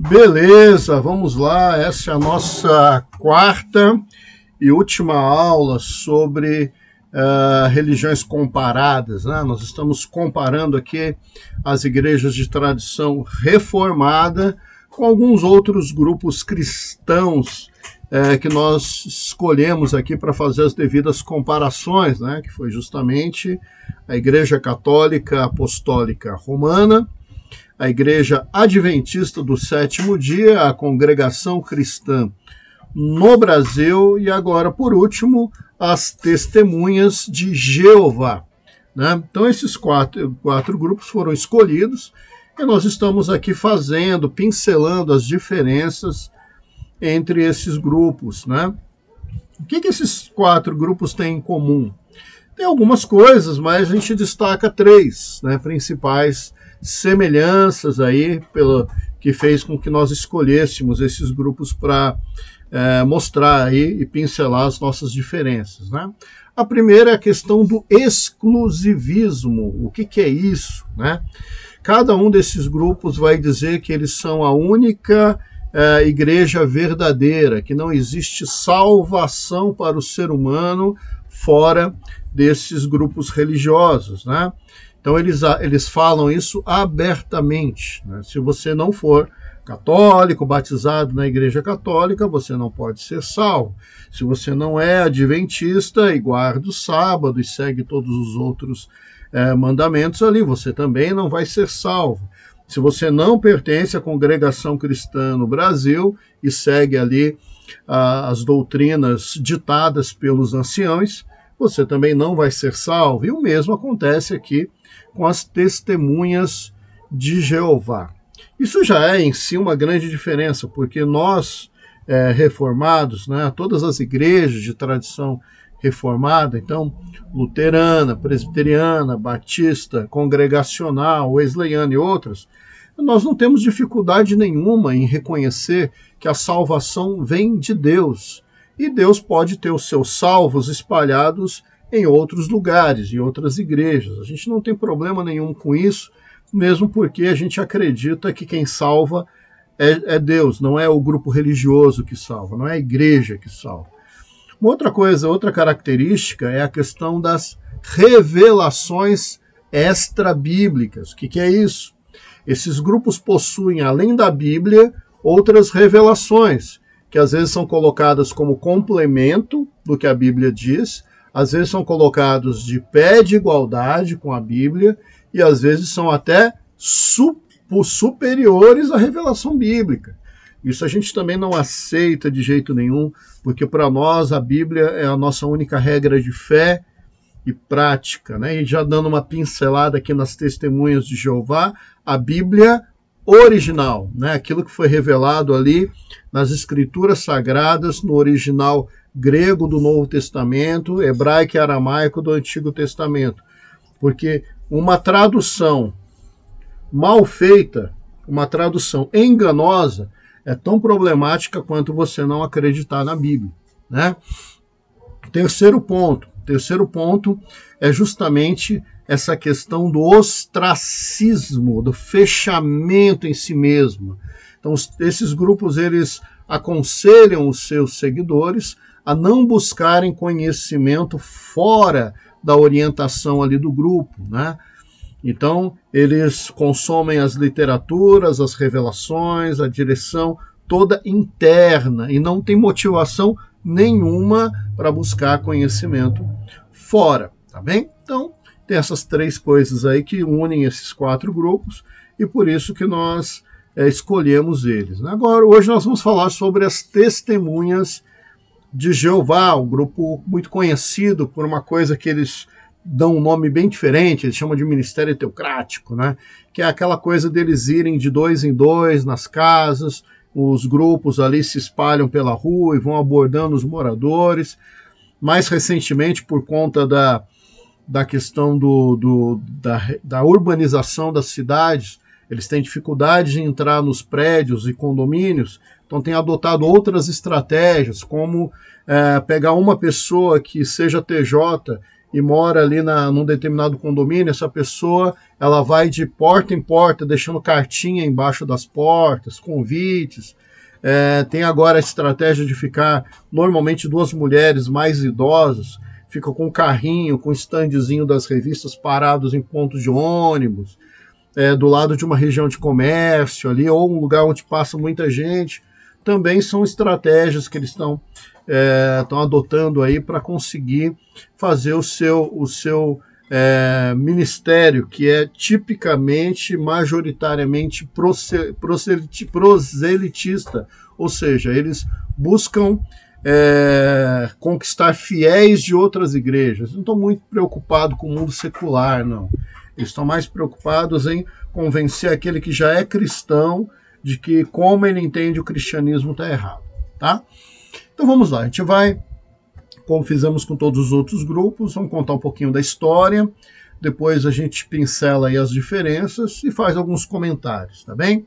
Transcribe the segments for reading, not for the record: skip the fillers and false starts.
Beleza, vamos lá. Essa é a nossa quarta e última aula sobre religiões comparadas, né? Nós estamos comparando aqui as igrejas de tradição reformada com alguns outros grupos cristãos que nós escolhemos aqui para fazer as devidas comparações, né? Que foi justamente a Igreja Católica Apostólica Romana, a Igreja Adventista do Sétimo Dia, a Congregação Cristã no Brasil e agora, por último, as Testemunhas de Jeová, né? Então, esses quatro grupos foram escolhidos e nós estamos aqui pincelando as diferenças entre esses grupos, né? O que esses quatro grupos têm em comum? Tem algumas coisas, mas a gente destaca três, né, principais semelhanças aí que fez com que nós escolhêssemos esses grupos para mostrar aí e pincelar as nossas diferenças, né? A primeira é a questão do exclusivismo. O que é isso, né? Cada um desses grupos vai dizer que eles são a única igreja verdadeira, que não existe salvação para o ser humano fora desses grupos religiosos, né? Então eles falam isso abertamente, né? Se você não for católico, batizado na Igreja Católica, você não pode ser salvo. Se você não é adventista e guarda o sábado e segue todos os outros mandamentos ali, você também não vai ser salvo. Se você não pertence à congregação cristã no Brasil e segue ali as doutrinas ditadas pelos anciãos, você também não vai ser salvo. E o mesmo acontece aqui com as Testemunhas de Jeová. Isso já é em si uma grande diferença, porque nós, reformados, né, todas as igrejas de tradição reformada, então luterana, presbiteriana, batista, congregacional, wesleyana e outras, nós não temos dificuldade nenhuma em reconhecer que a salvação vem de Deus. E Deus pode ter os seus salvos espalhados em outros lugares, em outras igrejas. A gente não tem problema nenhum com isso, mesmo porque a gente acredita que quem salva é Deus, não é o grupo religioso que salva, não é a igreja que salva. Uma outra coisa, outra característica é a questão das revelações extra-bíblicas. O que é isso? Esses grupos possuem, além da Bíblia, outras revelações, que às vezes são colocadas como complemento do que a Bíblia diz, às vezes são colocados de pé de igualdade com a Bíblia, e às vezes são até superiores à revelação bíblica. Isso a gente também não aceita de jeito nenhum, porque para nós a Bíblia é a nossa única regra de fé e prática, né? E já dando uma pincelada aqui nas Testemunhas de Jeová, a Bíblia original, né? Aquilo que foi revelado ali nas Escrituras Sagradas, no original grego do Novo Testamento, hebraico e aramaico do Antigo Testamento. Porque uma tradução mal feita, uma tradução enganosa, é tão problemática quanto você não acreditar na Bíblia, né? Terceiro ponto é justamente essa questão do ostracismo, do fechamento em si mesmo. Então, esses grupos, eles aconselham os seus seguidores a não buscarem conhecimento fora da orientação ali do grupo, né? Então, eles consomem as literaturas, as revelações, a direção toda interna e não tem motivação nenhuma para buscar conhecimento fora, tá bem? Então, tem essas três coisas aí que unem esses quatro grupos e por isso que nós escolhemos eles, né? Agora, hoje nós vamos falar sobre as Testemunhas de Jeová, um grupo muito conhecido por uma coisa que eles dão um nome bem diferente, eles chamam de ministério teocrático, né? Que é aquela coisa deles irem de dois em dois nas casas, os grupos ali se espalham pela rua e vão abordando os moradores. Mais recentemente, por conta da questão da urbanização das cidades, eles têm dificuldade de entrar nos prédios e condomínios, então têm adotado outras estratégias, como pegar uma pessoa que seja TJ e mora ali num determinado condomínio, essa pessoa ela vai de porta em porta, deixando cartinha embaixo das portas, convites. Tem agora a estratégia de ficar, normalmente, duas mulheres mais idosas, ficam com um carrinho, com um standzinho das revistas parados em pontos de ônibus, do lado de uma região de comércio ali, ou um lugar onde passa muita gente. Também são estratégias que eles estão adotando aí para conseguir fazer o seu ministério, que é tipicamente, majoritariamente proselitista, ou seja, eles buscam conquistar fiéis de outras igrejas. Não estão muito preocupados com o mundo secular, não. Eles estão mais preocupados em convencer aquele que já é cristão de que, como ele entende, o cristianismo está errado, tá? Então vamos lá, a gente vai, como fizemos com todos os outros grupos, vamos contar um pouquinho da história, depois a gente pincela aí as diferenças e faz alguns comentários, tá bem?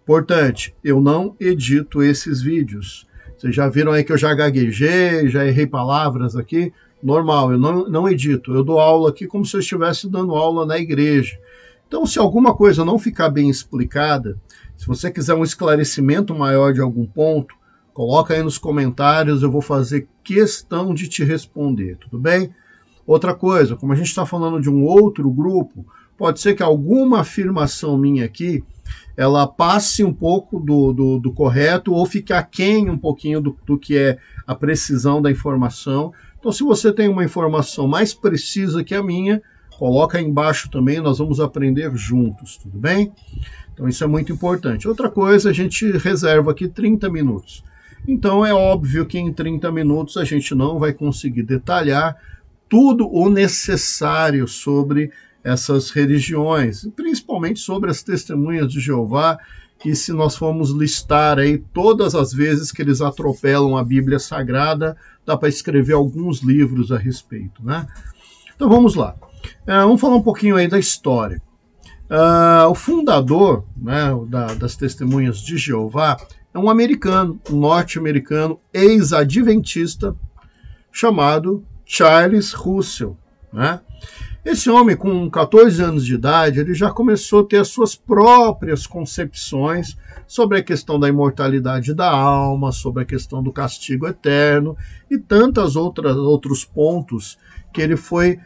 Importante, eu não edito esses vídeos. Vocês já viram aí que eu já gaguejei, já errei palavras aqui, normal, eu não edito, eu dou aula aqui como se eu estivesse dando aula na igreja. Então, se alguma coisa não ficar bem explicada, se você quiser um esclarecimento maior de algum ponto, coloca aí nos comentários, eu vou fazer questão de te responder, tudo bem? Outra coisa, como a gente está falando de um outro grupo, pode ser que alguma afirmação minha aqui, ela passe um pouco do correto ou fique aquém um pouquinho do que é a precisão da informação. Então, se você tem uma informação mais precisa que a minha, coloca aí embaixo também, nós vamos aprender juntos, tudo bem? Então isso é muito importante. Outra coisa, a gente reserva aqui 30 minutos. Então é óbvio que em 30 minutos a gente não vai conseguir detalhar tudo o necessário sobre essas religiões, principalmente sobre as testemunhas de Jeová, que se nós formos listar aí todas as vezes que eles atropelam a Bíblia Sagrada, dá para escrever alguns livros a respeito, né? Então vamos lá. Vamos falar um pouquinho aí da história. O fundador, né, das Testemunhas de Jeová é um americano, um norte-americano, ex-adventista, chamado Charles Russell, né? Esse homem, com 14 anos de idade, ele já começou a ter as suas próprias concepções sobre a questão da imortalidade da alma, sobre a questão do castigo eterno e tantos outros pontos que ele foi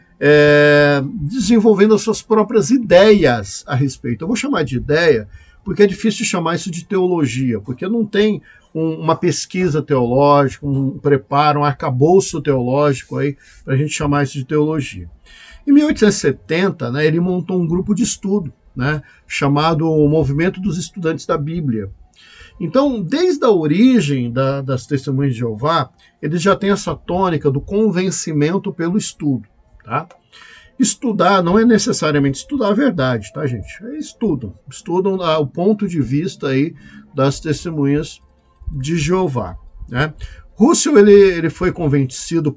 desenvolvendo as suas próprias ideias a respeito. Eu vou chamar de ideia porque é difícil chamar isso de teologia, porque não tem uma pesquisa teológica, um preparo, um arcabouço teológico aí para a gente chamar isso de teologia. Em 1870, né, ele montou um grupo de estudo, né, chamado Movimento dos Estudantes da Bíblia. Então, desde a origem das Testemunhas de Jeová, eles já têm essa tônica do convencimento pelo estudo. Tá? Estudar não é necessariamente estudar a verdade, tá, gente? Estudam o ponto de vista aí das Testemunhas de Jeová, né? Russell ele foi convencido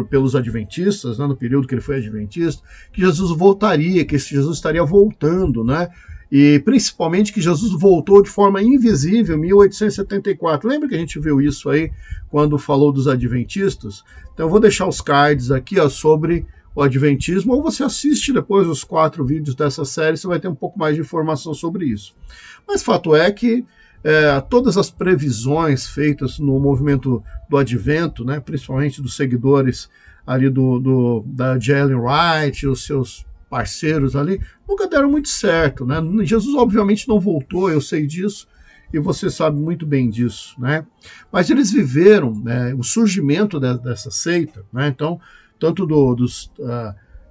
pelos adventistas, né, no período que ele foi adventista, que Jesus voltaria, que Jesus estaria voltando, né? E principalmente que Jesus voltou de forma invisível em 1874. Lembra que a gente viu isso aí quando falou dos adventistas? Então eu vou deixar os cards aqui, ó, sobre o adventismo, ou você assiste depois os 4 vídeos dessa série, você vai ter um pouco mais de informação sobre isso. Mas fato é que todas as previsões feitas no movimento do advento, né, principalmente dos seguidores ali da Ellen White, os seus parceiros ali, nunca deram muito certo, né? Jesus obviamente não voltou, eu sei disso, e você sabe muito bem disso, né? Mas eles viveram, né, o surgimento dessa seita, né? Então, tanto dos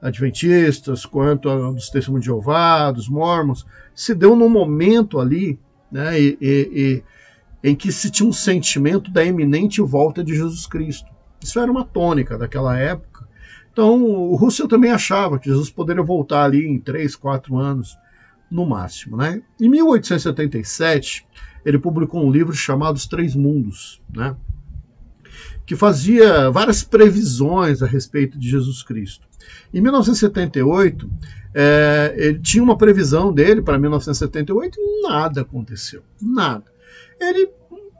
adventistas quanto dos Testemunhos de Jeová, dos Mormons, se deu num momento ali, né, em que se tinha um sentimento da iminente volta de Jesus Cristo. Isso era uma tônica daquela época. Então, o Russell também achava que Jesus poderia voltar ali em 3, 4 anos, no máximo, né? Em 1877, ele publicou um livro chamado Os Três Mundos, né, que fazia várias previsões a respeito de Jesus Cristo. Em 1978, ele tinha uma previsão dele para 1978 e nada aconteceu, nada. Ele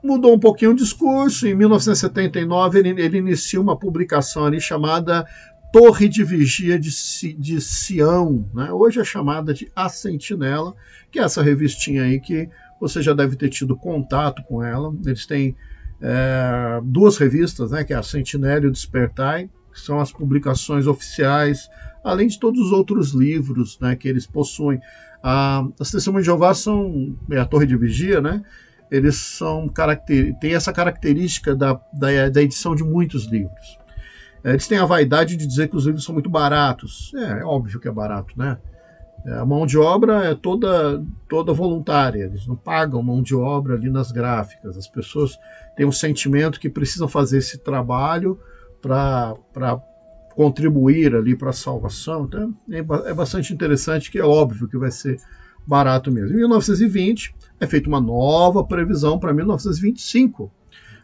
mudou um pouquinho o discurso. Em 1979, ele inicia uma publicação ali chamada Torre de Vigia de Sião, né? Hoje é chamada de A Sentinela, que é essa revistinha aí que você já deve ter tido contato com ela. Eles têm duas revistas, né, que é a Sentinela e o Despertai, que são as publicações oficiais, além de todos os outros livros, né, que eles possuem. As Testemunhas de Jeová são a Torre de Vigia, né? Eles têm essa característica da edição de muitos livros. Eles têm a vaidade de dizer que os livros são muito baratos. É óbvio que é barato, né? A mão de obra é toda voluntária, eles não pagam mão de obra ali nas gráficas. As pessoas têm um sentimento que precisam fazer esse trabalho para contribuir ali para a salvação. Então, é bastante interessante, que é óbvio que vai ser barato mesmo. Em 1920 é feita uma nova previsão para 1925,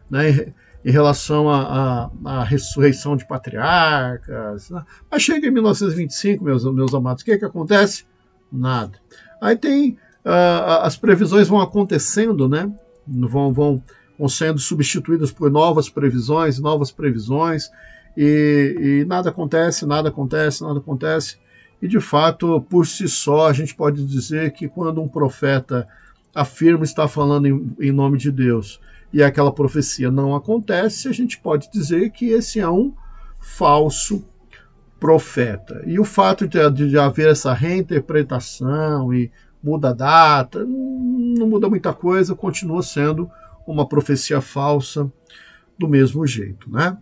né, em relação à ressurreição de patriarcas, né? Mas chega em 1925, meus amados, o que acontece? Nada. Aí tem as previsões vão acontecendo, né? Vão sendo substituídas por novas previsões, e nada acontece. E de fato, por si só, a gente pode dizer que quando um profeta afirma estar falando em nome de Deus e aquela profecia não acontece, a gente pode dizer que esse é um falso profeta. E o fato de haver essa reinterpretação e muda a data, não muda muita coisa, continua sendo uma profecia falsa do mesmo jeito, né?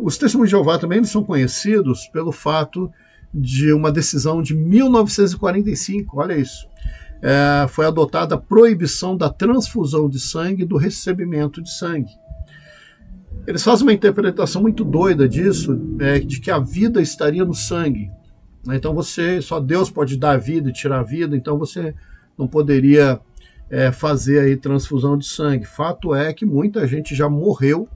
Os Testemunhos de Jeová também são conhecidos pelo fato de uma decisão de 1945, olha isso. Foi adotada a proibição da transfusão de sangue e do recebimento de sangue. Eles fazem uma interpretação muito doida disso, de que a vida estaria no sangue. Então só Deus pode dar vida e tirar a vida, então você não poderia fazer aí transfusão de sangue. Fato é que muita gente já morreu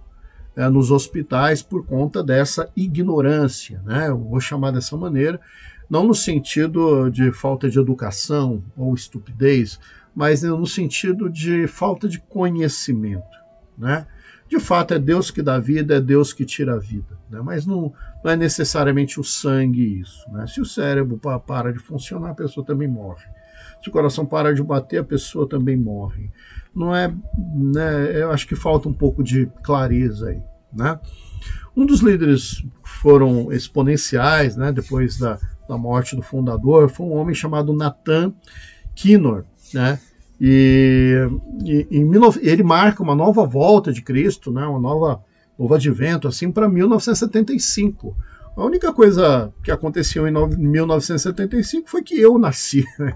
nos hospitais por conta dessa ignorância, né? Eu vou chamar dessa maneira, não no sentido de falta de educação ou estupidez, mas no sentido de falta de conhecimento, né? De fato, é Deus que dá vida, é Deus que tira a vida, né? Mas não é necessariamente o sangue isso, né? Se o cérebro para de funcionar, a pessoa também morre. Se o coração para de bater, a pessoa também morre. Não é, né? Eu acho que falta um pouco de clareza aí, né? Um dos líderes que foram exponenciais, né, depois da morte do fundador, foi um homem chamado Nathan Kinor, né? E ele marca uma nova volta de Cristo, né, novo advento, assim, para 1975. A única coisa que aconteceu em 1975 foi que eu nasci, né?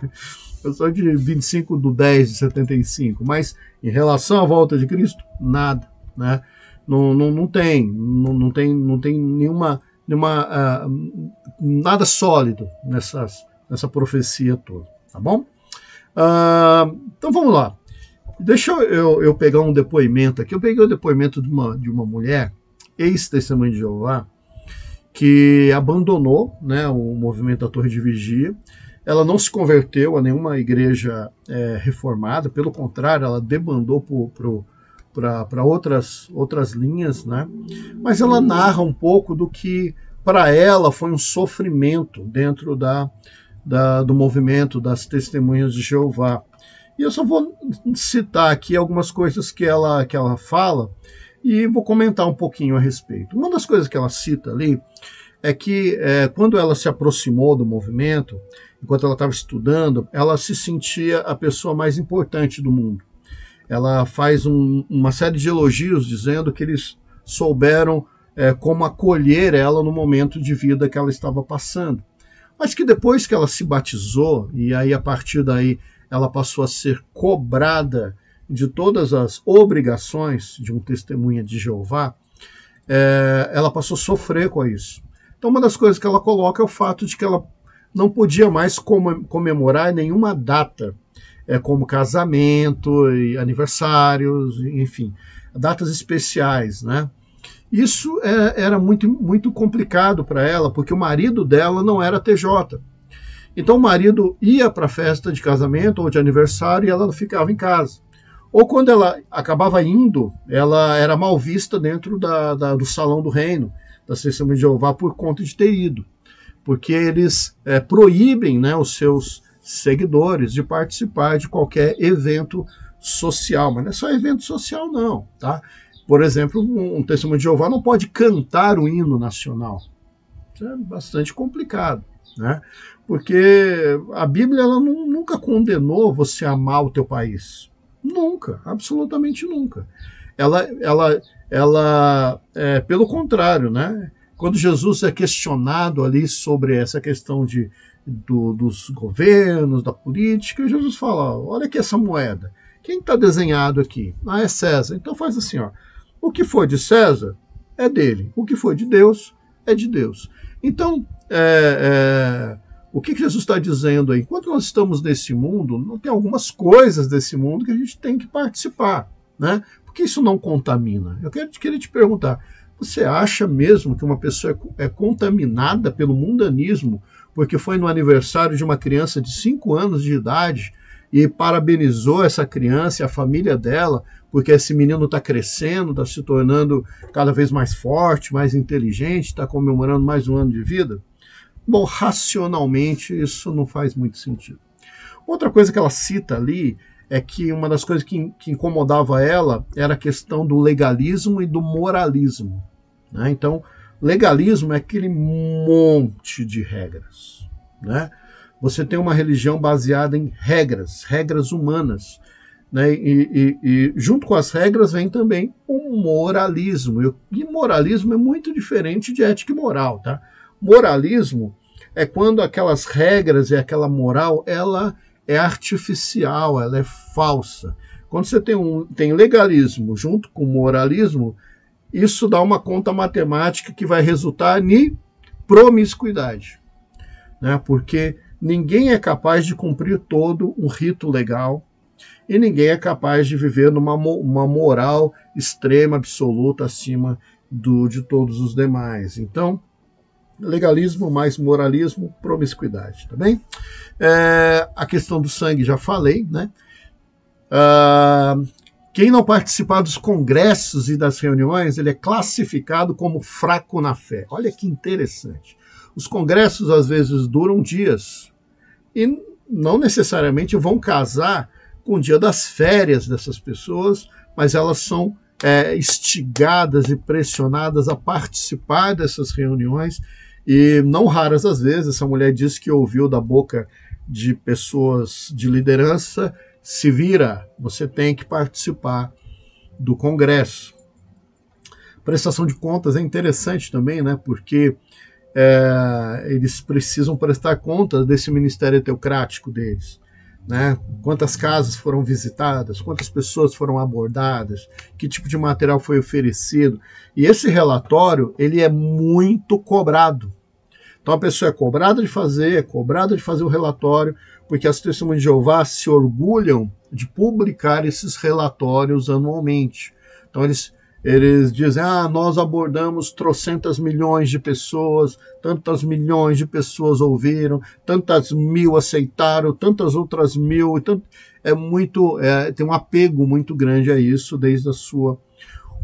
Eu sou de 25/10/75, mas em relação à volta de Cristo, nada, né? Não tem nada sólido nessa profecia toda, tá bom? Então vamos lá. Deixa eu pegar um depoimento aqui. Eu peguei o depoimento de uma mulher, ex-testemunha de Jeová, que abandonou, né, o movimento da Torre de Vigia. Ela não se converteu a nenhuma igreja reformada, pelo contrário, ela debandou para outras linhas, né? Mas ela narra um pouco do que para ela foi um sofrimento dentro do movimento das Testemunhas de Jeová. E eu só vou citar aqui algumas coisas que ela fala e vou comentar um pouquinho a respeito. Uma das coisas que ela cita ali é que quando ela se aproximou do movimento, enquanto ela estava estudando, ela se sentia a pessoa mais importante do mundo. Ela faz uma série de elogios dizendo que eles souberam como acolher ela no momento de vida que ela estava passando. Mas que depois que ela se batizou, e aí a partir daí ela passou a ser cobrada de todas as obrigações de um testemunha de Jeová, ela passou a sofrer com isso. Então uma das coisas que ela coloca é o fato de que ela não podia mais comemorar nenhuma data, como casamento, e aniversários, enfim, datas especiais, né? Isso era muito, muito complicado para ela, porque o marido dela não era TJ. Então o marido ia para a festa de casamento ou de aniversário e ela ficava em casa. Ou quando ela acabava indo, ela era mal vista dentro do salão do reino. das Testemunhas de Jeová por conta de ter ido, porque eles proíbem, né, os seus seguidores de participar de qualquer evento social, mas não é só evento social não, tá? Por exemplo, um Testemunho de Jeová não pode cantar o hino nacional. Isso é bastante complicado, né? Porque a Bíblia ela nunca condenou você a amar o teu país. Nunca, absolutamente nunca. Pelo contrário, né? Quando Jesus é questionado ali sobre essa questão dos governos, da política, Jesus fala, olha aqui essa moeda. Quem está desenhado aqui? Ah, é César. Então faz assim, ó. O que for de César é dele. O que for de Deus é de Deus. Então, o que Jesus está dizendo aí? Enquanto nós estamos nesse mundo, não tem algumas coisas desse mundo que a gente tem que participar, né? Porque isso não contamina. Eu queria te perguntar, você acha mesmo que uma pessoa é contaminada pelo mundanismo porque foi no aniversário de uma criança de 5 anos de idade e parabenizou essa criança e a família dela, porque esse menino está crescendo, está se tornando cada vez mais forte, mais inteligente, está comemorando mais um ano de vida? Bom, racionalmente isso não faz muito sentido. Outra coisa que ela cita ali é que uma das coisas que incomodava ela era a questão do legalismo e do moralismo, né? Então, legalismo é aquele monte de regras, né? Você tem uma religião baseada em regras humanas, né? E junto com as regras vem também o moralismo. E moralismo é muito diferente de ética e moral, tá? Moralismo é quando aquelas regras e aquela moral, ela é artificial, ela é falsa. Quando você tem legalismo junto com moralismo, isso dá uma conta matemática que vai resultar em promiscuidade, né? Porque ninguém é capaz de cumprir todo um rito legal e ninguém é capaz de viver uma moral extrema, absoluta, acima de todos os demais. Então, legalismo mais moralismo, promiscuidade, tá bem? A questão do sangue já falei, né? Quem não participar dos congressos e das reuniões, ele é classificado como fraco na fé. Olha que interessante. Os congressos às vezes duram dias e não necessariamente vão casar com o dia das férias dessas pessoas, mas elas são instigadas e pressionadas a participar dessas reuniões. E não raras as vezes, essa mulher diz que ouviu da boca de pessoas de liderança, se vira, você tem que participar do Congresso. Prestação de contas é interessante também, né? Porque eles precisam prestar conta desse ministério teocrático deles, né? Quantas casas foram visitadas, quantas pessoas foram abordadas, que tipo de material foi oferecido. E esse relatório, ele é muito cobrado. Então a pessoa é cobrada de fazer o relatório, porque as Testemunhas de Jeová se orgulham de publicar esses relatórios anualmente. Então eles dizem, nós abordamos trocentas milhões de pessoas, tantas milhões de pessoas ouviram, tantas mil aceitaram, tantas outras mil, tem um apego muito grande a isso desde a sua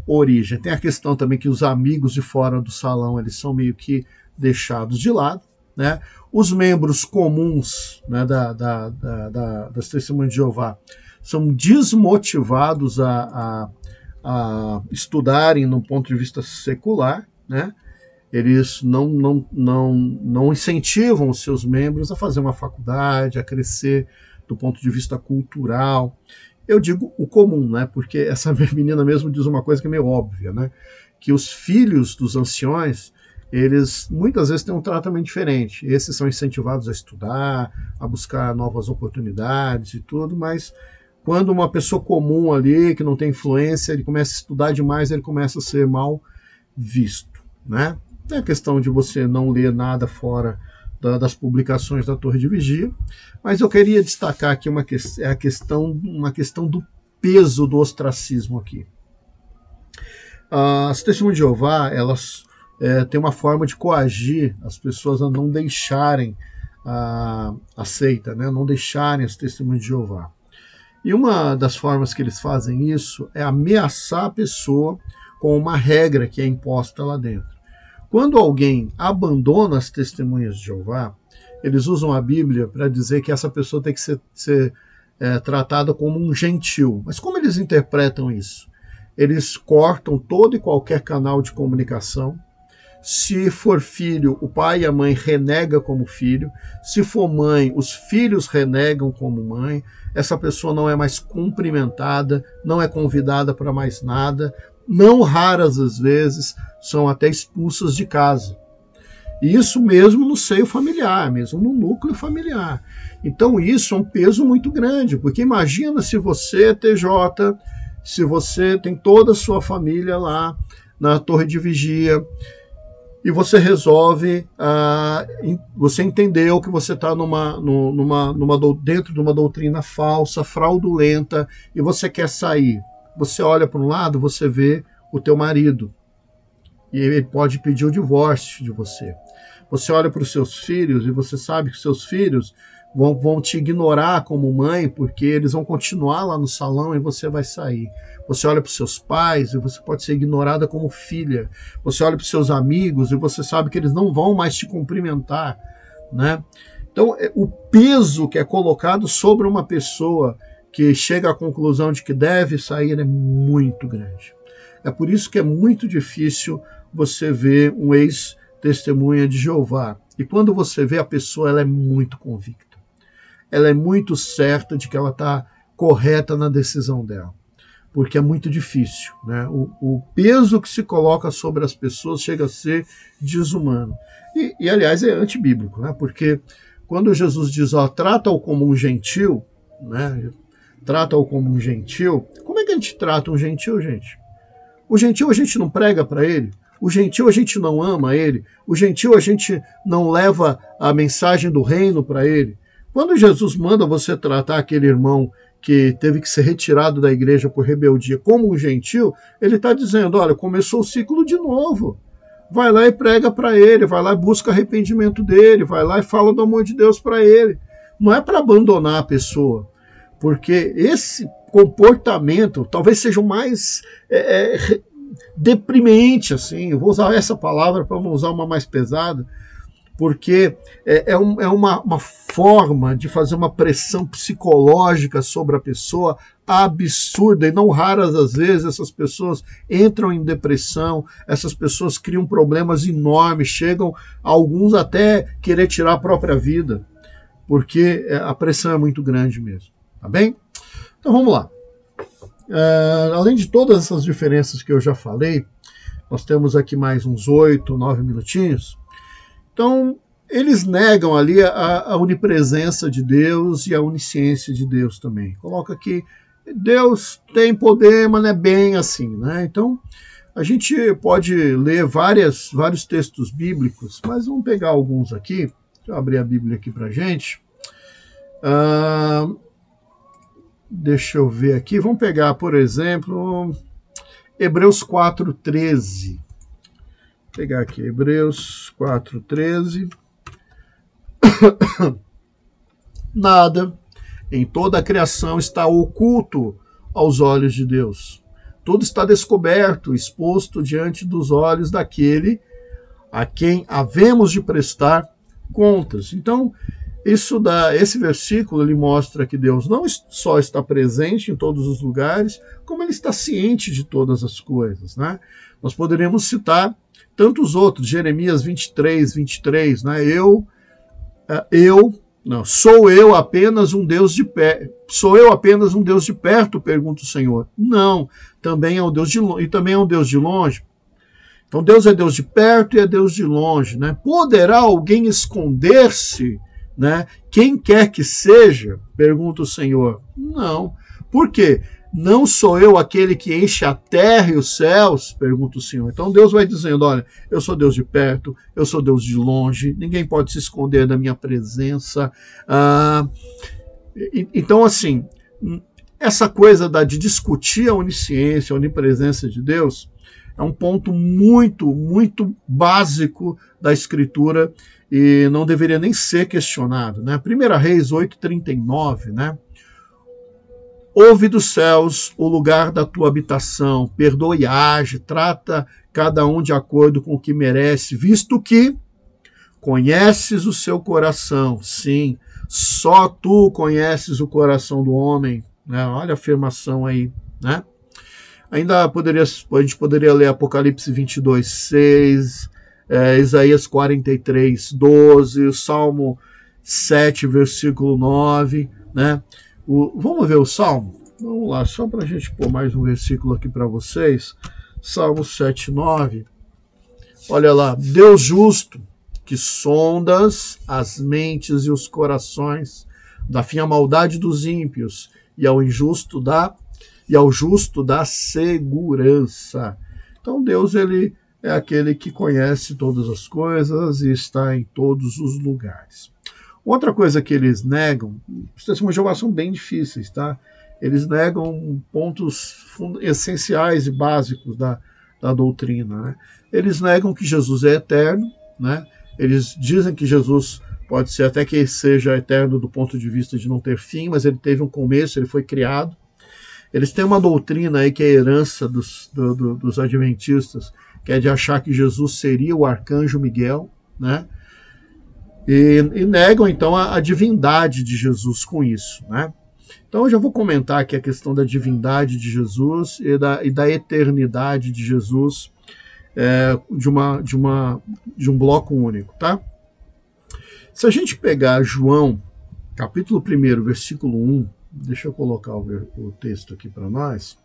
origem. Tem a questão também que os amigos de fora do salão, eles são meio que deixados de lado, né? Os membros comuns, né, das Testemunhas de Jeová são desmotivados a estudarem no ponto de vista secular, né? Eles não incentivam os seus membros a fazer uma faculdade, a crescer do ponto de vista cultural. Eu digo o comum, né? Porque essa menina mesmo diz uma coisa que é meio óbvia, né? Que os filhos dos anciões, eles muitas vezes têm um tratamento diferente. Esses são incentivados a estudar, a buscar novas oportunidades e tudo, mas quando uma pessoa comum ali, que não tem influência, ele começa a estudar demais, ele começa a ser mal visto, né? Tem a questão de você não ler nada fora das publicações da Torre de Vigia, mas eu queria destacar aqui uma questão do peso do ostracismo aqui. As Testemunhas de Jeová, elas têm uma forma de coagir as pessoas a não deixarem a seita, né? Não deixarem as Testemunhas de Jeová. E uma das formas que eles fazem isso é ameaçar a pessoa com uma regra que é imposta lá dentro. quando alguém abandona as testemunhas de Jeová, eles usam a Bíblia para dizer que essa pessoa tem que ser tratada como um gentil. Mas como eles interpretam isso? Eles cortam todo e qualquer canal de comunicação. Se for filho, o pai e a mãe renegam como filho. Se for mãe, os filhos renegam como mãe. Essa pessoa não é mais cumprimentada, não é convidada para mais nada. Não raras às vezes são até expulsas de casa. E isso mesmo no seio familiar, mesmo no núcleo familiar. Então isso é um peso muito grande, porque imagina se você é TJ, se você tem toda a sua família lá na torre de vigia, e você resolve, você entendeu que você está dentro de uma doutrina falsa, fraudulenta, e você quer sair. Você olha para um lado, você vê o teu marido, e ele pode pedir o divórcio de você. Você olha para os seus filhos e você sabe que seus filhos vão te ignorar como mãe, porque eles vão continuar lá no salão e você vai sair. Você olha para os seus pais e você pode ser ignorada como filha. Você olha para os seus amigos e você sabe que eles não vão mais te cumprimentar, né? Então, o peso que é colocado sobre uma pessoa que chega à conclusão de que deve sair é muito grande. É por isso que é muito difícil você ver um ex-testemunha de Jeová. E quando você vê a pessoa, ela é muito convicta. Ela é muito certa de que ela está correta na decisão dela. Porque é muito difícil, né? O peso que se coloca sobre as pessoas chega a ser desumano. E aliás, é antibíblico, né? Porque quando Jesus diz, trata-o como um gentil, né? Trata-o como um gentil. Como é que a gente trata um gentil, gente? O gentil a gente não prega para ele. O gentil a gente não ama ele. O gentil a gente não leva a mensagem do reino para ele. Quando Jesus manda você tratar aquele irmão que teve que ser retirado da igreja por rebeldia como um gentil, ele está dizendo, olha, começou o ciclo de novo. Vai lá e prega para ele, vai lá e busca arrependimento dele, vai lá e fala do amor de Deus para ele. Não é para abandonar a pessoa, porque esse comportamento talvez seja o mais deprimente, assim, eu vou usar essa palavra para não usar uma mais pesada, porque é uma forma de fazer uma pressão psicológica sobre a pessoa absurda, e não raras às vezes essas pessoas entram em depressão, essas pessoas criam problemas enormes, chegam alguns até querer tirar a própria vida, porque a pressão é muito grande mesmo, tá bem? Então vamos lá. Além de todas essas diferenças que eu já falei, nós temos aqui mais uns 8, 9 minutinhos. Então, eles negam ali a onipresença de Deus e a onisciência de Deus também. Coloca aqui, Deus tem poder, mas não é bem assim, né? Então, a gente pode ler vários textos bíblicos, mas vamos pegar alguns aqui. Deixa eu abrir a Bíblia aqui para a gente. Deixa eu ver aqui. Vamos pegar, por exemplo, Hebreus 4:13. Vou pegar aqui, Hebreus 4:13. Nada em toda a criação está oculto aos olhos de Deus. Tudo está descoberto, exposto diante dos olhos daquele a quem havemos de prestar contas. Então, esse versículo ele mostra que Deus não só está presente em todos os lugares, como ele está ciente de todas as coisas, né? Nós poderíamos citar tantos outros, Jeremias 23, né? Sou eu apenas um Deus de perto, pergunta o Senhor. Não, também é um Deus de longe, e também é um Deus de longe. Então Deus é Deus de perto e é Deus de longe, né? Poderá alguém esconder-se, né? Quem quer que seja, pergunta o Senhor. Não. Por quê? Não sou eu aquele que enche a terra e os céus? Pergunta o Senhor. Então Deus vai dizendo, olha, eu sou Deus de perto, eu sou Deus de longe, ninguém pode se esconder da minha presença. Então, assim, essa coisa de discutir a onisciência, a onipresença de Deus, é um ponto muito, muito básico da Escritura e não deveria nem ser questionado, né? 1 Reis 8:39, né? Ouve dos céus o lugar da tua habitação, perdoa e age, trata cada um de acordo com o que merece, visto que conheces o seu coração. Sim, só tu conheces o coração do homem. Né? Olha a afirmação aí. Né? Ainda a gente poderia ler Apocalipse 22, 6, Isaías 43, 12, o Salmo 7, versículo 9, né? Vamos ver o Salmo? Vamos lá, só para a gente pôr mais um versículo aqui para vocês. Salmo 7, 9. Olha lá, Deus justo, que sondas as mentes e os corações, dá fim à maldade dos ímpios e ao justo dá segurança. Então Deus, ele é aquele que conhece todas as coisas e está em todos os lugares. Outra coisa que eles negam, os testemunhos de Jeová são bem difíceis, tá? Eles negam pontos essenciais e básicos da doutrina, né? Eles negam que Jesus é eterno, né? Eles dizem que Jesus pode ser até que seja eterno do ponto de vista de não ter fim, mas ele teve um começo, ele foi criado. Eles têm uma doutrina aí que é a herança dos adventistas, que é de achar que Jesus seria o arcanjo Miguel, né? E negam, então, a divindade de Jesus com isso, né? Então, eu já vou comentar aqui a questão da divindade de Jesus e da eternidade de Jesus de um bloco único, tá? Se a gente pegar João, capítulo 1, versículo 1, deixa eu colocar o texto aqui para nós.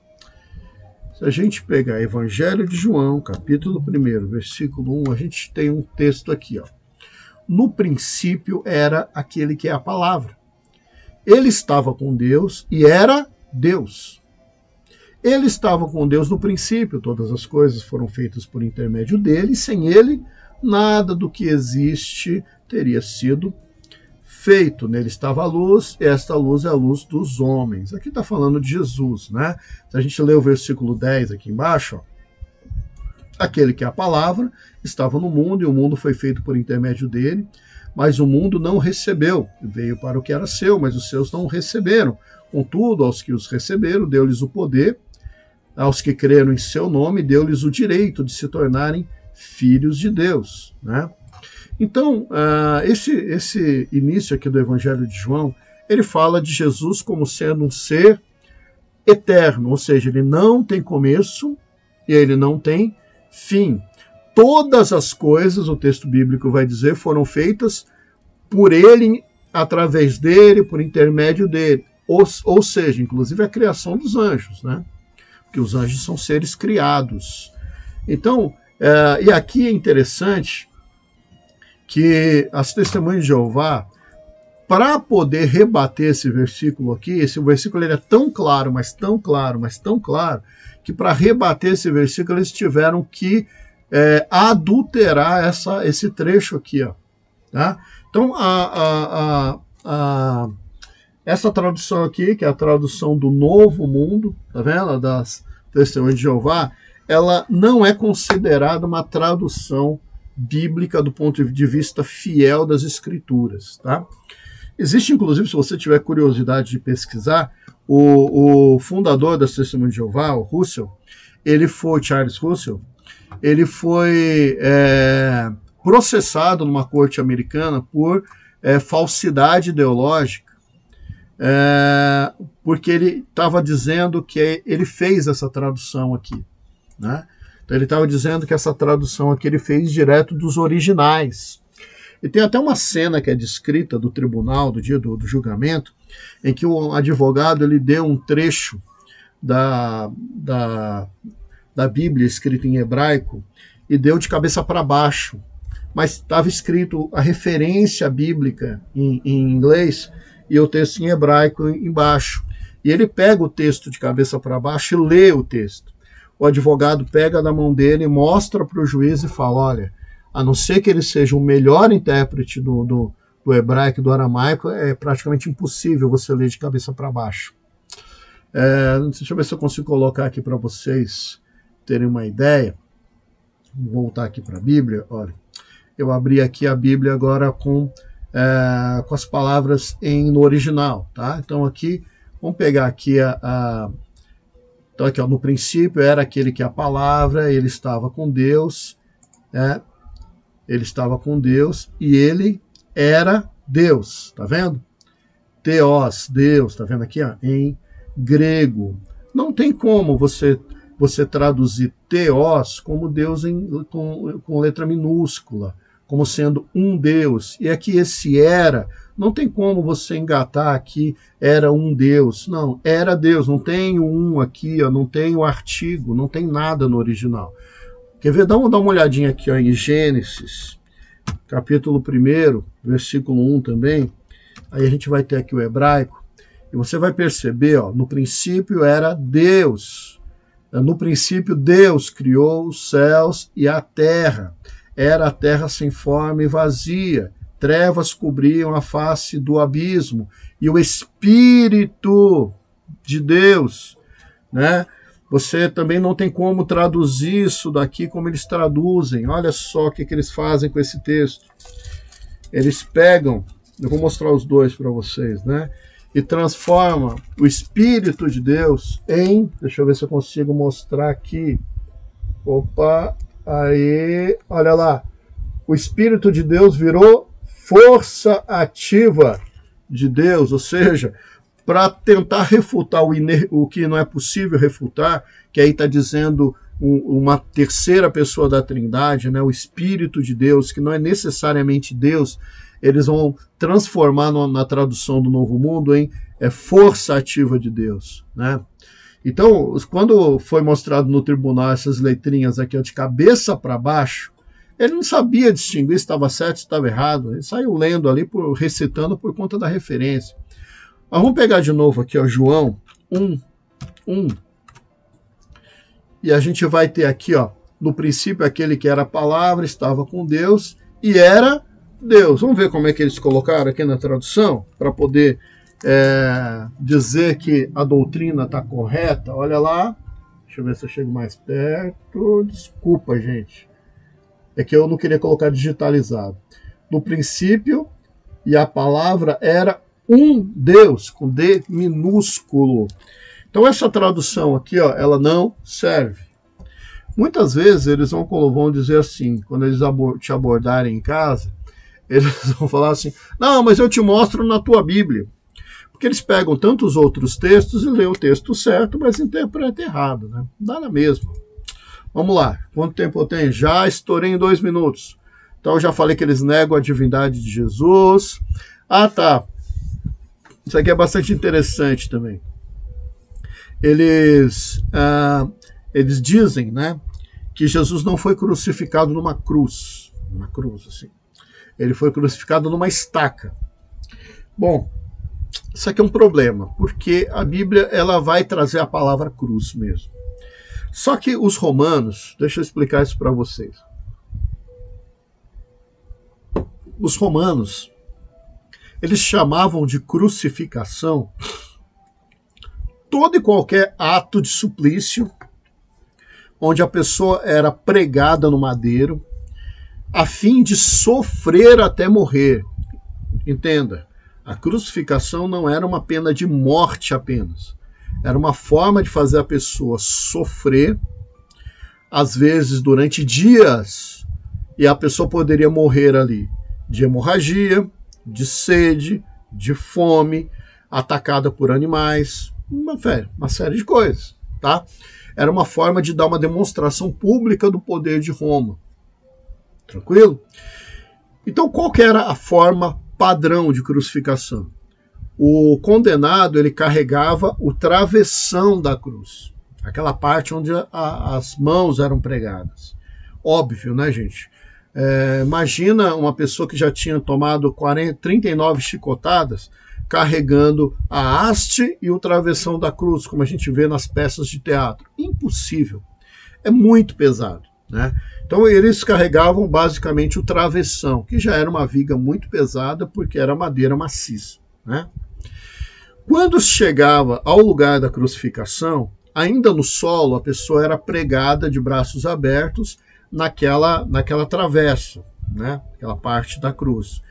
Se a gente pegar Evangelho de João, capítulo 1, versículo 1, a gente tem um texto aqui, ó. No princípio era aquele que é a palavra. Ele estava com Deus e era Deus. Ele estava com Deus no princípio, todas as coisas foram feitas por intermédio dele, e sem ele, nada do que existe teria sido feito. Nele estava a luz, e esta luz é a luz dos homens. Aqui está falando de Jesus, né? Se a gente ler o versículo 10 aqui embaixo, ó, aquele que é a palavra estava no mundo, e o mundo foi feito por intermédio dele, mas o mundo não recebeu. Veio para o que era seu, mas os seus não receberam. Contudo, aos que os receberam, deu-lhes o poder, aos que creram em seu nome, deu-lhes o direito de se tornarem filhos de Deus. Né? Então, esse início aqui do Evangelho de João, ele fala de Jesus como sendo um ser eterno, ou seja, ele não tem começo e ele não tem fim. Todas as coisas, o texto bíblico vai dizer, foram feitas por ele, através dele, por intermédio dele. Ou seja, inclusive a criação dos anjos, né? Porque os anjos são seres criados. Então, e aqui é interessante que as testemunhas de Jeová, para poder rebater esse versículo aqui, esse versículo ele é tão claro, mas tão claro, mas tão claro, que para rebater esse versículo eles tiveram que adulterar esse trecho aqui, ó, tá? Então, essa tradução aqui, que é a tradução do Novo Mundo, tá vendo? Das Testemunhas de Jeová, ela não é considerada uma tradução bíblica do ponto de vista fiel das Escrituras, tá? Existe, inclusive, se você tiver curiosidade de pesquisar, o fundador das Testemunhas de Jeová, o Russell, Charles Russell, ele foi processado numa corte americana por falsidade ideológica, porque ele estava dizendo que ele fez essa tradução aqui, né? Então ele estava dizendo que essa tradução aqui ele fez direto dos originais. E tem até uma cena que é descrita do tribunal, do dia do julgamento, em que o advogado ele deu um trecho da Bíblia escrita em hebraico e deu de cabeça para baixo, mas estava escrito a referência bíblica em inglês e o texto em hebraico embaixo. E ele pega o texto de cabeça para baixo e lê o texto. O advogado pega da mão dele, mostra para o juiz e fala, olha, a não ser que ele seja o melhor intérprete do hebraico e do aramaico, é praticamente impossível você ler de cabeça para baixo. Deixa eu ver se eu consigo colocar aqui para vocês terem uma ideia. Vou voltar aqui para a Bíblia. Olha, eu abri aqui a Bíblia agora com as palavras no original, tá? Então aqui Vamos pegar aqui então aqui, ó, no princípio era aquele que é a palavra, ele estava com Deus, né? Ele estava com Deus e ele era Deus, tá vendo? Theos, Deus, tá vendo aqui, ó, em grego. Não tem como você traduzir Theos como Deus com letra minúscula, como sendo um Deus. E aqui esse era, não tem como você engatar aqui, era um Deus. Não, era Deus, não tem o um aqui, ó, não tem o artigo, não tem nada no original. Quer ver? Vamos dar uma olhadinha aqui, ó, em Gênesis, capítulo 1, versículo 1 também. Aí a gente vai ter aqui o hebraico, e você vai perceber, ó, no princípio era Deus. No princípio Deus criou os céus e a terra. Era a terra sem forma e vazia. Trevas cobriam a face do abismo. E o Espírito de Deus, né? Você também não tem como traduzir isso daqui como eles traduzem. Olha só o que eles fazem com esse texto. Eles pegam, eu vou mostrar os dois para vocês, né? E transforma o Espírito de Deus em... Deixa eu ver se eu consigo mostrar aqui. Opa, aí, olha lá. O Espírito de Deus virou força ativa de Deus, ou seja, para tentar refutar o que não é possível refutar, que aí está dizendo uma terceira pessoa da Trindade, né? O Espírito de Deus, que não é necessariamente Deus. Eles vão transformar na tradução do Novo Mundo em força ativa de Deus, né? Então, quando foi mostrado no tribunal essas letrinhas aqui, ó, de cabeça para baixo, ele não sabia distinguir se estava certo, se estava errado. Ele saiu lendo ali, recitando por conta da referência. Mas vamos pegar de novo aqui, ó, João 1. E a gente vai ter aqui, ó, no princípio aquele que era a palavra, estava com Deus e era Deus. Vamos ver como é que eles colocaram aqui na tradução, para poder dizer que a doutrina está correta. Olha lá, deixa eu ver se eu chego mais perto. Desculpa, gente. É que eu não queria colocar digitalizado. No princípio, e a palavra era um Deus, com D minúsculo. Então essa tradução aqui, ó, ela não serve. Muitas vezes eles vão dizer assim, quando eles te abordarem em casa, eles vão falar assim, não, mas eu te mostro na tua Bíblia. Porque eles pegam tantos outros textos e lêem o texto certo, mas interpretam errado, né? Dá na mesma. Vamos lá, quanto tempo eu tenho? Já estourei em 2 minutos. Então eu já falei que eles negam a divindade de Jesus. Ah, tá. Isso aqui é bastante interessante também. Eles dizem, né, que Jesus não foi crucificado numa cruz, assim. Ele foi crucificado numa estaca. Bom, isso aqui é um problema, porque a Bíblia ela vai trazer a palavra cruz mesmo. Só que os romanos, deixa eu explicar isso para vocês. Os romanos, eles chamavam de crucificação todo e qualquer ato de suplício, onde a pessoa era pregada no madeiro, a fim de sofrer até morrer. Entenda, a crucificação não era uma pena de morte apenas. Era uma forma de fazer a pessoa sofrer, às vezes durante dias, e a pessoa poderia morrer ali de hemorragia, de sede, de fome, atacada por animais, uma série de coisas, tá? Era uma forma de dar uma demonstração pública do poder de Roma. Tranquilo? Então, qual que era a forma padrão de crucificação? O condenado, ele carregava o travessão da cruz, aquela parte onde as mãos eram pregadas. Óbvio, né, gente? Imagina uma pessoa que já tinha tomado 39 chicotadas, carregando a haste e o travessão da cruz, como a gente vê nas peças de teatro. Impossível. É muito pesado, né? Então eles carregavam basicamente o travessão, que já era uma viga muito pesada, porque era madeira maciça, né? Quando chegava ao lugar da crucificação, ainda no solo, a pessoa era pregada de braços abertos naquela travessa, né? Aquela parte da cruz.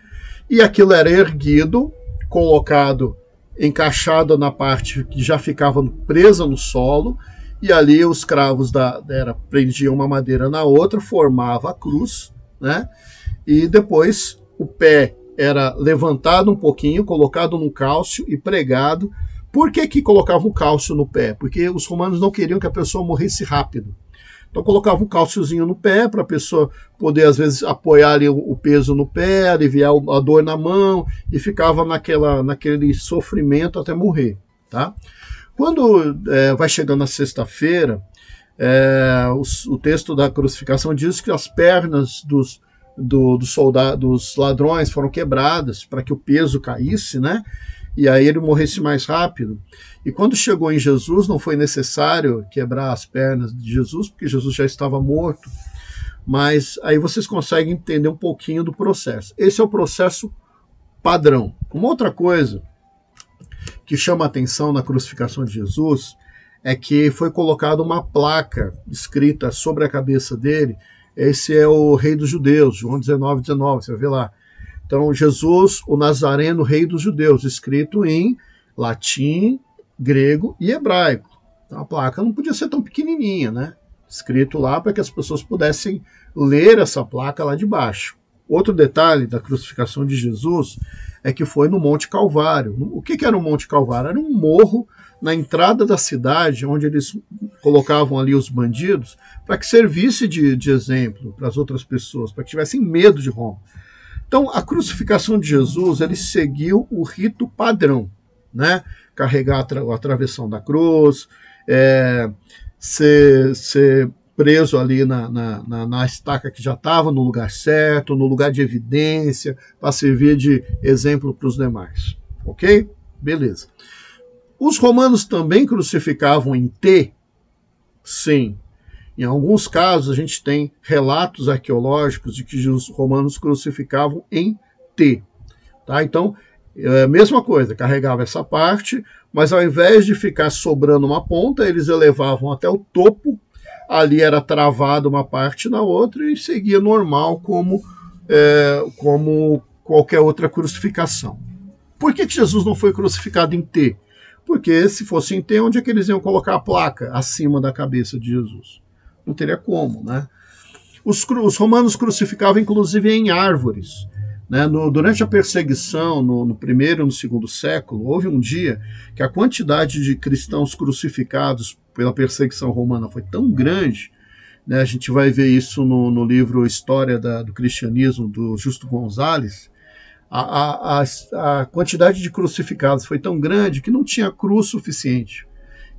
E aquilo era erguido, colocado encaixada na parte que já ficava presa no solo, e ali os cravos prendiam uma madeira na outra, formava a cruz, né? E depois o pé era levantado um pouquinho, colocado no cálcio e pregado. Por que colocavam o cálcio no pé? Porque os romanos não queriam que a pessoa morresse rápido. Então colocavam um cálciozinho no pé para a pessoa poder, às vezes, apoiar ali o peso no pé, aliviar a dor na mão, e ficava naquele sofrimento até morrer. Tá? Quando vai chegando a sexta-feira, o texto da crucificação diz que as pernas dos ladrões foram quebradas para que o peso caísse, né? E aí ele morresse mais rápido. E quando chegou em Jesus, não foi necessário quebrar as pernas de Jesus, porque Jesus já estava morto. Mas aí vocês conseguem entender um pouquinho do processo. Esse é o processo padrão. Uma outra coisa que chama a atenção na crucificação de Jesus é que foi colocada uma placa escrita sobre a cabeça dele. Esse é o rei dos judeus, João 19:19, você vai ver lá. Então, Jesus, o Nazareno, rei dos judeus, escrito em latim, grego e hebraico. Então, a placa não podia ser tão pequenininha, né? Escrito lá para que as pessoas pudessem ler essa placa lá de baixo. Outro detalhe da crucificação de Jesus é que foi no Monte Calvário. O que era o Monte Calvário? Era um morro na entrada da cidade, onde eles colocavam ali os bandidos, para que servisse de exemplo para as outras pessoas, para que tivessem medo de Roma. Então, a crucificação de Jesus, ele seguiu o rito padrão, né? Carregar a travessão da cruz, ser preso ali na estaca que já estava no lugar certo, no lugar de evidência, para servir de exemplo para os demais. Ok? Beleza. Os romanos também crucificavam em T? Sim. Em alguns casos, a gente tem relatos arqueológicos de que os romanos crucificavam em T. Tá? Então, mesma coisa, carregava essa parte, mas ao invés de ficar sobrando uma ponta, eles elevavam até o topo, ali era travado uma parte na outra e seguia normal como qualquer outra crucificação. Por que Jesus não foi crucificado em T? Porque se fosse em T, onde é que eles iam colocar a placa acima da cabeça de Jesus? Não teria como, né? Os romanos crucificavam, inclusive, em árvores. Né? Durante a perseguição, no primeiro e no segundo século, houve um dia que a quantidade de cristãos crucificados pela perseguição romana foi tão grande, né? A gente vai ver isso no livro História do Cristianismo, do Justo Gonzalez. A quantidade de crucificados foi tão grande que não tinha cruz suficiente.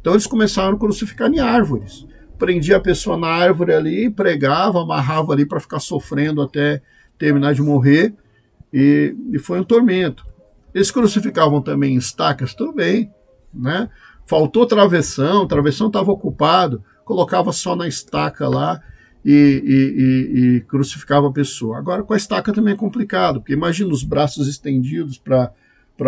Então eles começaram a crucificar em árvores. Prendia a pessoa na árvore ali, pregava, amarrava ali para ficar sofrendo até terminar de morrer, e foi um tormento. Eles crucificavam também em estacas também, né? Faltou travessão, o travessão estava ocupado, colocava só na estaca lá e crucificava a pessoa. Agora com a estaca também é complicado, porque imagina os braços estendidos para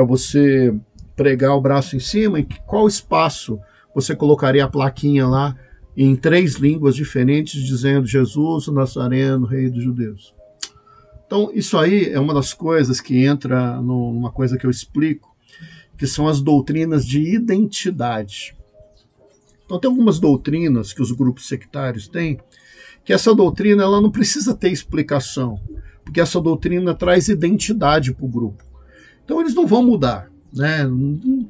você pregar o braço em cima, em qual espaço você colocaria a plaquinha lá em 3 línguas diferentes, dizendo Jesus, o Nazareno, rei dos judeus. Então, isso aí é uma das coisas que entra numa coisa que eu explico, que são as doutrinas de identidade. Então, tem algumas doutrinas que os grupos sectários têm, que essa doutrina ela não precisa ter explicação, porque essa doutrina traz identidade para o grupo. Então, eles não vão mudar. Né?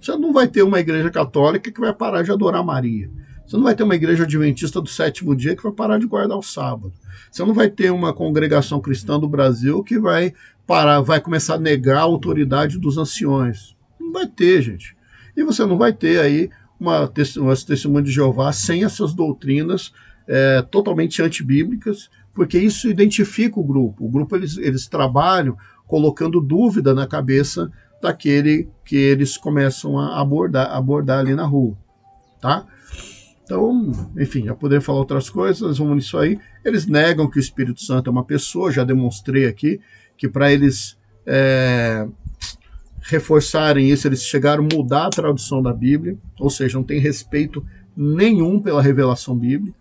Você não vai ter uma igreja católica que vai parar de adorar Maria. Você não vai ter uma igreja adventista do 7º dia que vai parar de guardar o sábado. Você não vai ter uma congregação cristã do Brasil que vai começar a negar a autoridade dos anciões. Não vai ter, gente. E você não vai ter aí uma testemunha de Jeová sem essas doutrinas totalmente antibíblicas, porque isso identifica o grupo. O grupo eles trabalham colocando dúvida na cabeça daquele que eles começam a abordar ali na rua. Tá? Então, enfim, já poderia falar outras coisas, vamos nisso aí. Eles negam que o Espírito Santo é uma pessoa, já demonstrei aqui, que para eles reforçarem isso, eles chegaram a mudar a tradução da Bíblia, ou seja, não tem respeito nenhum pela revelação bíblica.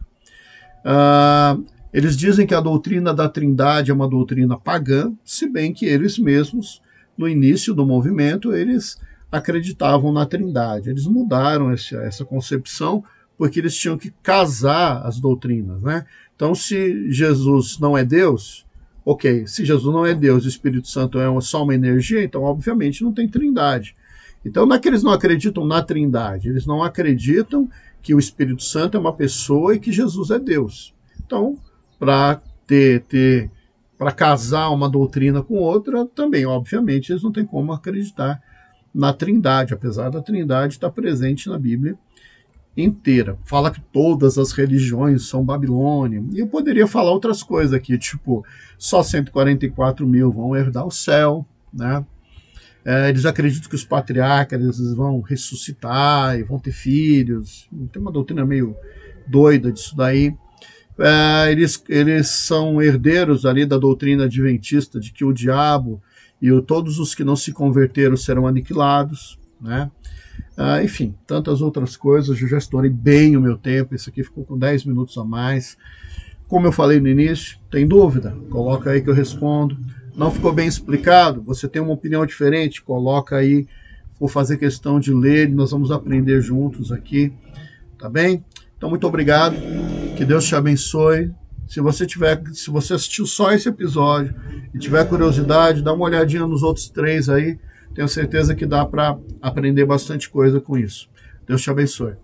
Eles dizem que a doutrina da Trindade é uma doutrina pagã, se bem que eles mesmos, no início do movimento, eles acreditavam na Trindade. Eles mudaram essa concepção porque eles tinham que casar as doutrinas, né? Então, se Jesus não é Deus, ok, se Jesus não é Deus e o Espírito Santo é só uma energia, então, obviamente, não tem Trindade. Então, não é que eles não acreditam na Trindade, eles não acreditam que o Espírito Santo é uma pessoa e que Jesus é Deus. Então, para para casar uma doutrina com outra, também, obviamente, eles não têm como acreditar na Trindade, apesar da Trindade estar presente na Bíblia inteira. Fala que todas as religiões são Babilônia. E eu poderia falar outras coisas aqui, tipo, só 144 mil vão herdar o céu, né? Eles acreditam que os patriarcas vão ressuscitar e vão ter filhos. Tem uma doutrina meio doida disso daí. Eles são herdeiros ali da doutrina adventista de que o diabo e todos os que não se converteram serão aniquilados, né? Enfim, tantas outras coisas. Eu já estourei bem o meu tempo. Isso aqui ficou com 10 minutos a mais. Como eu falei no início, tem dúvida? Coloca aí que eu respondo. Não ficou bem explicado? Você tem uma opinião diferente? Coloca aí. Vou fazer questão de ler e nós vamos aprender juntos aqui. Tá bem? Então, muito obrigado. Que Deus te abençoe. Se você assistiu só esse episódio e tiver curiosidade, dá uma olhadinha nos outros 3 aí. Tenho certeza que dá para aprender bastante coisa com isso. Deus te abençoe.